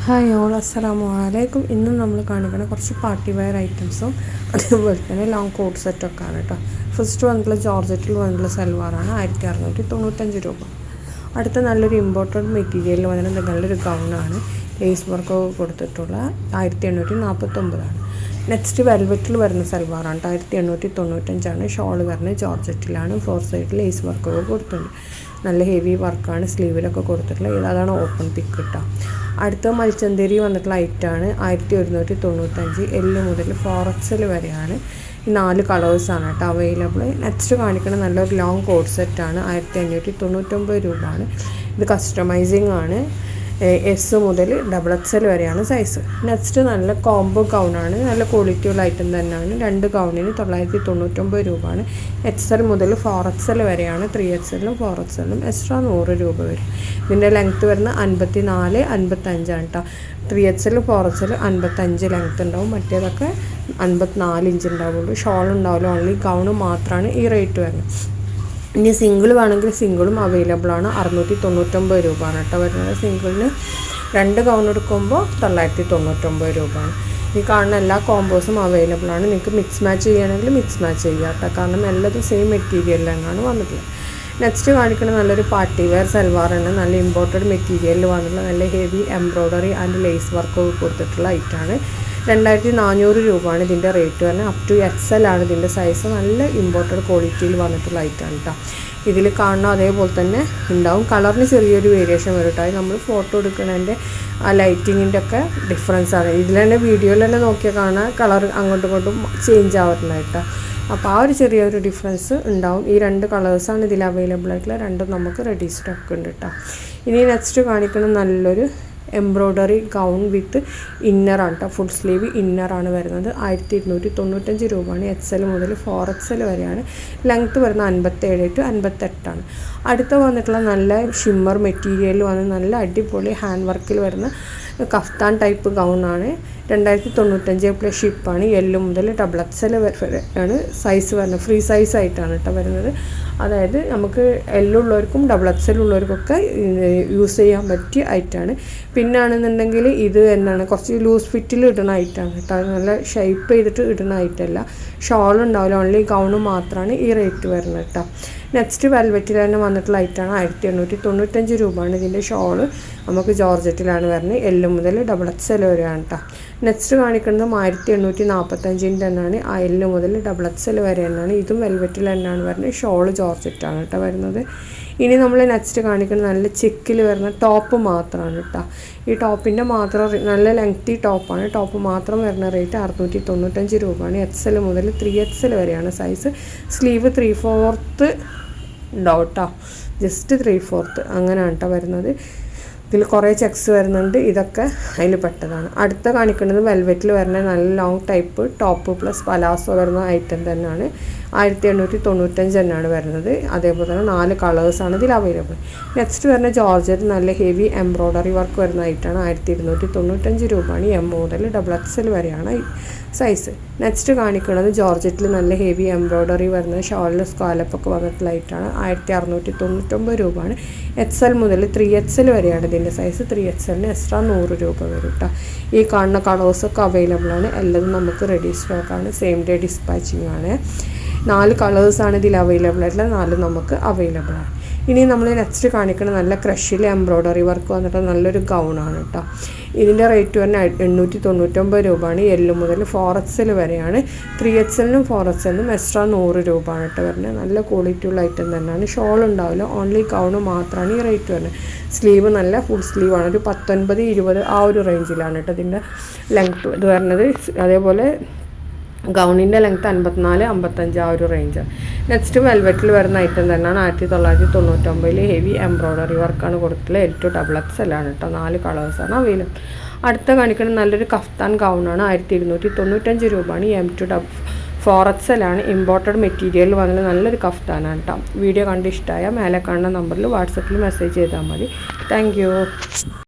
Hi all, അസ്സലാമു അലൈക്കും. ഇന്നും നമ്മൾ കാണിക്കുന്ന കുറച്ച് പാർട്ടി വെയർ ഐറ്റംസും അതേപോലെ തന്നെ ലോങ് കോട്ട് സെറ്റൊക്കെ ആണ് കേട്ടോ. ഫസ്റ്റ് വന്നിട്ടുള്ള ജോർജറ്റിൽ വന്നിട്ടുള്ള സൽവാറാണ് 1695 രൂപ. അടുത്ത നല്ലൊരു ഇമ്പോർട്ടൻറ്റ് മെറ്റീരിയലിൽ വന്നിട്ട് നല്ലൊരു ഗൗണാണ്, ലേസ് വർക്കൊക്കെ കൊടുത്തിട്ടുള്ള 1849 നെക്സ്റ്റ് വെൽവെറ്റിൽ വരുന്ന സൽവാറാണ് 1895. ഷോൾ വരുന്നത് ജോർജറ്റിലാണ്, 4 സൈഡിൽ ലേസ് വർക്കൊക്കെ കൊടുത്തിട്ടുണ്ട്. നല്ല ഹെവി വർക്കാണ് സ്ലീവിലൊക്കെ കൊടുത്തിട്ടുള്ളത്. അതാണ് ഓപ്പൺ പിക്ക് കിട്ടുക. അടുത്ത മൽച്ചന്തേരി വന്നിട്ടുള്ള ഐറ്റാണ് 1195. എല്ല് മുതൽ 4XL വരെയാണ്. ഈ 4 കളേഴ്സാണ് കേട്ടോ അവൈലബിൾ. നെക്സ്റ്റ് കാണിക്കുന്ന നല്ലൊരു ലോങ് കോട്ട് സെറ്റാണ് 1599 രൂപയാണ്. ഇത് കസ്റ്റമൈസിങ് ആണ്. എസ് മുതൽ XXL വരെയാണ് സൈസ്. നെക്സ്റ്റ് നല്ല കോംബോ ഗൗണാണ്, നല്ല ക്വാളിറ്റിയുള്ള ഐറ്റം തന്നെയാണ്. 2 ഗൗണിന് 999 രൂപയാണ്. XL മുതൽ 4XL വരെയാണ്. 3XLും 4XLും എക്സ്ട്രാ 100 രൂപ വരും. ഇതിൻ്റെ ലെങ്ത്ത് വരുന്നത് 54, 55 ആണ് കേട്ടോ. 3XL 4XL 55 ലെങ്ത്ത് ഉണ്ടാവും, മറ്റേതൊക്കെ 54 ഇഞ്ച് ഉണ്ടാവുള്ളൂ. ഷോൾ ഉണ്ടാവില്ല, ഓൺലി ഗൗണ് മാത്രമാണ് ഈ റേറ്റ് വരുന്നത്. ഇനി സിംഗിൾ വേണമെങ്കിൽ സിംഗിളും അവൈലബിൾ ആണ്. 699 രൂപയാണ് കേട്ടോ വരുന്നത്. സിംഗിളിന് 2 ഗൗൺ എടുക്കുമ്പോൾ 999 രൂപയാണ്. ഈ കാണുന്ന എല്ലാ കോമ്പോസും അവൈലബിൾ ആണ്. നിങ്ങൾക്ക് മിക്സ് മാച്ച് ചെയ്യുകയാണെങ്കിൽ മിക്സ് മാച്ച് ചെയ്യാം കേട്ടോ, കാരണം എല്ലാതും സെയിം മെറ്റീരിയൽ തന്നെയാണ് വന്നിട്ടുള്ളത്. നെക്സ്റ്റ് കാണിക്കുന്ന നല്ലൊരു പാർട്ടി വെയർ സൽവാറാണ്. നല്ല ഇമ്പോർട്ടഡ് മെറ്റീരിയലിൽ വന്നിട്ടുള്ള നല്ല ഹെവി എംബ്രോയ്ഡറി ആൻഡ് ലേസ് വർക്കൊക്കെ കൊടുത്തിട്ടുള്ള ഐറ്റാണ്. 2400 രൂപയാണ് ഇതിൻ്റെ റേറ്റ് വരുന്നത്. അപ് ടു XL ആണ് ഇതിൻ്റെ സൈസ്. നല്ല ഇമ്പോർട്ടഡ് ക്വാളിറ്റിയിൽ വന്നിട്ടുള്ള ഐറ്റാണ് കേട്ടോ. ഇതിൽ കാണുന്ന അതേപോലെ തന്നെ ഉണ്ടാവും. കളറിന് ചെറിയൊരു വേരിയേഷൻ വരും കേട്ടോ. നമ്മൾ ഫോട്ടോ എടുക്കുന്നതിൻ്റെ ആ ലൈറ്റിങ്ങിൻ്റെ ഒക്കെ ഡിഫറൻസ് ആണ്. ഇതിൽ തന്നെ വീഡിയോയിൽ തന്നെ നോക്കിയാൽ കാണാൻ കളർ അങ്ങോട്ടും ഇങ്ങോട്ടും ചേഞ്ച് ആവുന്നുണ്ട് കേട്ടോ. അപ്പോൾ ആ ഒരു ചെറിയൊരു ഡിഫറൻസ് ഉണ്ടാവും. ഈ 2 കളേഴ്സാണ് ഇതിൽ അവൈലബിൾ ആയിട്ടുള്ള. 2 നമുക്ക് റെഡി സ്റ്റോക്ക് ഉണ്ട് കേട്ടോ. ഇനി നെക്സ്റ്റ് കാണിക്കുന്ന നല്ലൊരു എംബ്രോയ്ഡറി ഗൗൺ വിത്ത് ഇന്നറാണ് കേട്ടോ. ഫുൾ സ്ലീവ് ഇന്നറാണ് വരുന്നത്. 1295 രൂപയാണ്. XL മുതൽ 4XL വരെയാണ്. ലെങ്ത്ത് വരുന്നത് 57 ടു 58 ആണ്. അടുത്ത വന്നിട്ടുള്ള നല്ല ഷിമ്മർ മെറ്റീരിയൽ വന്ന് നല്ല അടിപൊളി ഹാൻഡ് വർക്കിൽ വരുന്ന കഫ്താൻ ടൈപ്പ് ഗൗണാണ്. 2095 പ്ലസ് ഷിപ്പാണ്. എല്ല് മുതൽ XXL വരെയാണ് സൈസ് വരുന്നത്. ഫ്രീ സൈസ് ആയിട്ടാണ് കേട്ടോ വരുന്നത്. അതായത് നമുക്ക് എല്ലുള്ളവർക്കും XXL ഉള്ളവർക്കൊക്കെ യൂസ് ചെയ്യാൻ പറ്റിയ ഐറ്റാണ്. പിന്നാണെന്നുണ്ടെങ്കിൽ ഇത് എന്നാണ് കുറച്ച് ലൂസ് ഫിറ്റിൽ ഇടുന്ന ഐറ്റാണ് കേട്ടോ. നല്ല ഷേപ്പ് ചെയ്തിട്ട് ഇടുന്ന ഐറ്റല്ല. ഷോൾ ഉണ്ടാവില്ല, ഓൺലി ഗൗണ് മാത്രമാണ് ഈ റേറ്റ് വരുന്നത് കേട്ടോ. നെക്സ്റ്റ് വെൽവെറ്റിൽ തന്നെ വന്നിട്ടുള്ള ഐറ്റാണ് 1895 രൂപയാണ്. ഇതിൻ്റെ ഷോള് നമുക്ക് ജോർജറ്റിലാണ് വരുന്നത്. എല്ല് മുതൽ XXL വരെയാണ് കേട്ടോ. നെക്സ്റ്റ് കാണിക്കുന്നത് 1845 തന്നെയാണ്. ആ എല്ല് മുതൽ XXL വരെ തന്നെയാണ്. ഇതും വെൽവെറ്റിൽ തന്നെയാണ് വരുന്നത്. ഷോള് ജോർജറ്റാണ് കേട്ടോ വരുന്നത്. ഇനി നമ്മൾ നെക്സ്റ്റ് കാണിക്കുന്നത് നല്ല ചെക്കിൽ വരുന്ന ടോപ്പ് മാത്രമാണ് കേട്ടോ. ഈ ടോപ്പിൻ്റെ മാത്രം നല്ല ലെങ്തി ടോപ്പാണ്. ടോപ്പ് മാത്രം വരുന്ന റേറ്റ് 695 രൂപയാണ്. XL മുതൽ 3XL വരെയാണ് സൈസ്. സ്ലീവ് 3/4 ഉണ്ടാവും കേട്ടോ, ജസ്റ്റ് 3/4 അങ്ങനെയാണ് കേട്ടോ വരുന്നത്. ഇതിൽ കുറേ ചെക്സ് വരുന്നുണ്ട്. ഇതൊക്കെ അതിൽ പെട്ടതാണ്. അടുത്ത കാണിക്കുന്നത് വെൽവെറ്റിൽ വരുന്ന നല്ല long type top plus palazzo വരുന്ന ഐറ്റം തന്നെയാണ്. 1895 തന്നെയാണ് വരുന്നത്. അതേപോലെ തന്നെ 4 കളേഴ്സാണ് ഇതിൽ അവൈലബിൾ. നെക്സ്റ്റ് വരുന്ന ജോർജറ്റ് നല്ല ഹെവി എംബ്രോയ്ഡറി വർക്ക് വരുന്ന ഐറ്റാണ്. 1295 രൂപയാണ്. M മുതൽ XXL വരെയാണ് സൈസ്. നെക്സ്റ്റ് കാണിക്കുന്നത് ജോർജറ്റിൽ നല്ല ഹെവി എംബ്രോയ്ഡറി വരുന്ന ഷോളിൽ സ്കാലപ്പൊക്കെ വന്നിട്ടുള്ള ഐറ്റാണ്. 1699 രൂപയാണ്. XL മുതൽ 3XL വരെയാണ് ഇതിൻ്റെ സൈസ്. 3XLന് എക്സ്ട്രാ 100 രൂപ വരും കേട്ടോ. ഈ കാണുന്ന കളേഴ്സൊക്കെ അവൈലബിൾ ആണ്. എല്ലാതും നമുക്ക് റെഡി സ്റ്റോക്കാണ്. സെയിം ഡേ ഡിസ്പാച്ചിങ് ആണ്. 4 കളേഴ്സാണ് ഇതിൽ അവൈലബിൾ ആയിട്ടുള്ള. 4 നമുക്ക് അവൈലബിൾ ആണ്. ഇനി നമ്മൾ നെക്സ്റ്റ് കാണിക്കുന്ന നല്ല ക്രഷിൽ എംബ്രോയ്ഡറി വർക്ക് വന്നിട്ട് നല്ലൊരു ഗൗണാണ് കേട്ടോ. ഇതിൻ്റെ റേറ്റ് പറഞ്ഞാൽ 899 രൂപയാണ്. എല്ല് മുതൽ 4XL വരെയാണ്. 3XLനും 4XLനും എക്സ്ട്രാ 100 രൂപയാണ് കേട്ടോ വരുന്നത്. നല്ല ക്വാളിറ്റിയുള്ള ഐറ്റം തന്നെയാണ്. ഷോൾ ഉണ്ടാവില്ല, ഓൺലി ഗൗണ് മാത്രമാണ് ഈ റേറ്റ് വരുന്നത്. സ്ലീവ് നല്ല ഫുൾ സ്ലീവാണ്. ഒരു 19-20 ആ ഒരു റേഞ്ചിലാണ് കേട്ടോ ഇതിൻ്റെ ലെങ്ത്ത് ഇത് വരുന്നത്. അതേപോലെ ഗൗണിൻ്റെ ലെങ്ത്ത് 54-55 ആ ഒരു റേഞ്ച്. നെക്സ്റ്റ് വെൽവെറ്റിൽ വരുന്ന ഐറ്റം തന്നെയാണ്. 1999 ഹെവി എംബ്രോയ്ഡറി വർക്കാണ് കൊടുത്തിട്ടുള്ളത്. L to XXL ആണ് കേട്ടോ. 4 കളേഴ്സാണ് അവൈലബിൾ. അടുത്ത കാണിക്കുന്നത് നല്ലൊരു കഫ്താൻ ഗൗണാണ്. 1295 രൂപയാണ്. M to 4XL ആണ്. ഇമ്പോർട്ടഡ് മെറ്റീരിയൽ വന്നത് നല്ലൊരു കഫ്താനാണ് കേട്ടോ. വീഡിയോ കണ്ട് ഇഷ്ടമായ മേലെ കാണുന്ന നമ്പറിൽ വാട്സപ്പിൽ മെസ്സേജ് ചെയ്താൽ മതി. Thank you.